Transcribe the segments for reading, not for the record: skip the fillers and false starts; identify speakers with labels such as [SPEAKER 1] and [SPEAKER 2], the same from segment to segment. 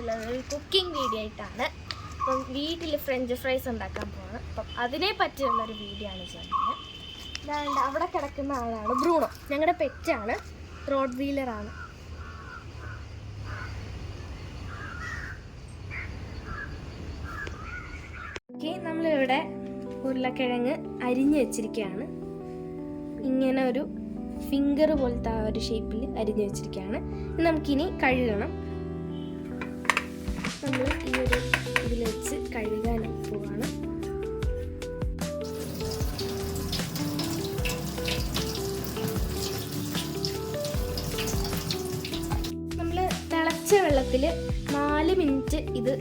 [SPEAKER 1] വന്നിട്ടുള്ളത് ഒരു cooking video ആയിട്ടാണ്. അപ്പം വീട്ടിൽ ഫ്രഞ്ച് ഫ്രൈസ് ഉണ്ടാക്കാൻ പോവാണ്. അപ്പം അതിനെ പറ്റിയുള്ളൊരു വീഡിയോ ആണ് ചെയ്യുന്നത്. അതായത് അവിടെ കിടക്കുന്ന ആളാണ് ബ്രൂണോ, ഞങ്ങളുടെ പെറ്റാണ്, റോഡ് വീലറാണ്. ഓക്കെ, നമ്മളിവിടെ ഉരുളക്കിഴങ്ങ് അരിഞ്ഞ് വെച്ചിരിക്കുകയാണ്. ഇങ്ങനെ ഒരു ഫിംഗർ പോലത്തെ ആ ഒരു ഷേപ്പിൽ അരിഞ്ഞ് വെച്ചിരിക്കുകയാണ്. നമുക്കിനി കഴുകണം. നമ്മൾ ഈ ഒരു ഇതിൽ വെച്ച് കഴുകാൻ പോവാണ്. നമ്മൾ തിളച്ച വെള്ളത്തിൽ 4 മിനിറ്റ് ഇത്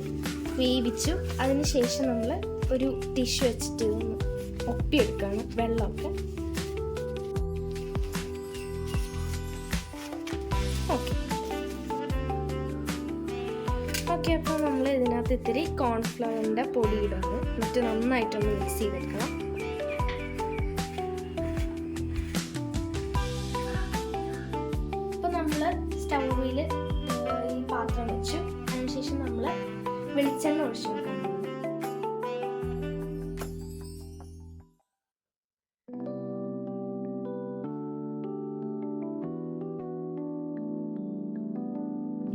[SPEAKER 1] വേവിച്ചു. അതിനുശേഷം നമ്മൾ ഒരു ടിഷ്യൂ വെച്ചിട്ട് ഇതൊന്ന് ഒപ്പിയെടുക്കുകയാണ് വെള്ളമൊക്കെ. ഓക്കെ, അപ്പോൾ നമ്മൾ ഇതിനകത്ത് ഇത്തിരി കോൺഫ്ലവറിൻ്റെ പൊടി ഇടുകയാണ്. എന്നിട്ട് നന്നായിട്ടൊന്ന് മിക്സ് ചെയ്തെടുക്കണം. അപ്പോൾ നമ്മൾ സ്റ്റൗവിൽ ഈ പാത്രം വെച്ചു. അതിനുശേഷം നമ്മൾ വെളിച്ചെണ്ണ ഒഴിച്ചു കൊടുക്കണം.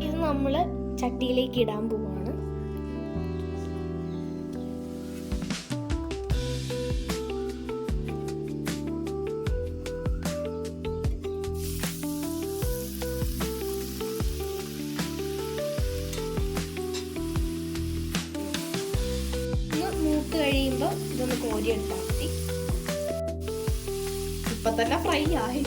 [SPEAKER 1] ഇത് നമ്മൾ ചട്ടിയിലേക്ക് ഇടാൻ പോവാണ്. മൂത്ത് കഴിയുമ്പോൾ ഇതൊന്ന് കോരിയെടുത്താൽ മതി. ഇപ്പൊ തന്നെ ഫ്രൈ ആയി.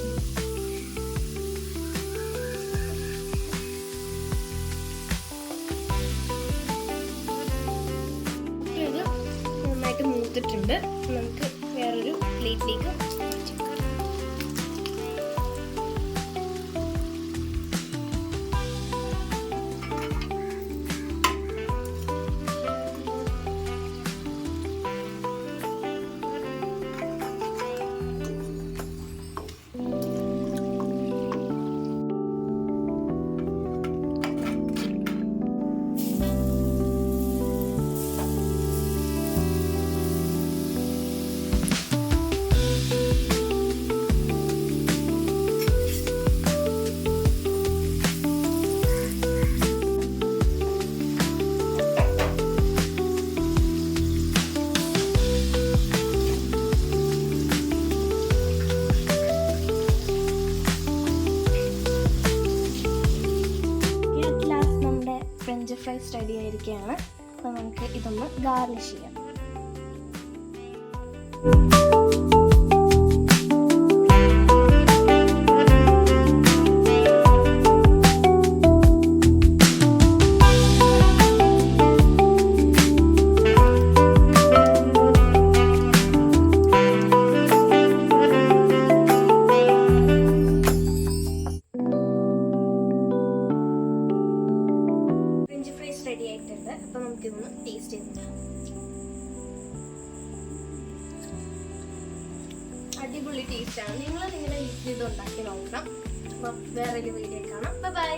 [SPEAKER 1] മൂത്തിട്ടുണ്ട്. നമുക്ക് വേറൊരു പ്ലേറ്റിലേക്ക് ഫ്രഞ്ച് ഫ്രൈസ് റെഡി ആയിരിക്കുകയാണ്. അപ്പോൾ നമുക്ക് ഇതൊന്ന് ഗാർണിഷ് ചെയ്യാം. റെഡി ആയിട്ടുണ്ട്. അപ്പോൾ നമുക്കിതൊന്ന് ടേസ്റ്റ് ചെയ്ത് നോക്കാം. അടിപൊളി ടേസ്റ്റാണ്. നിങ്ങൾ നിങ്ങളുടെ വീട്ടിൽ ഇത് ഉണ്ടാക്കി നോക്കണം. അപ്പോൾ വേറൊരു വീഡിയോ കാണാം. ബൈ.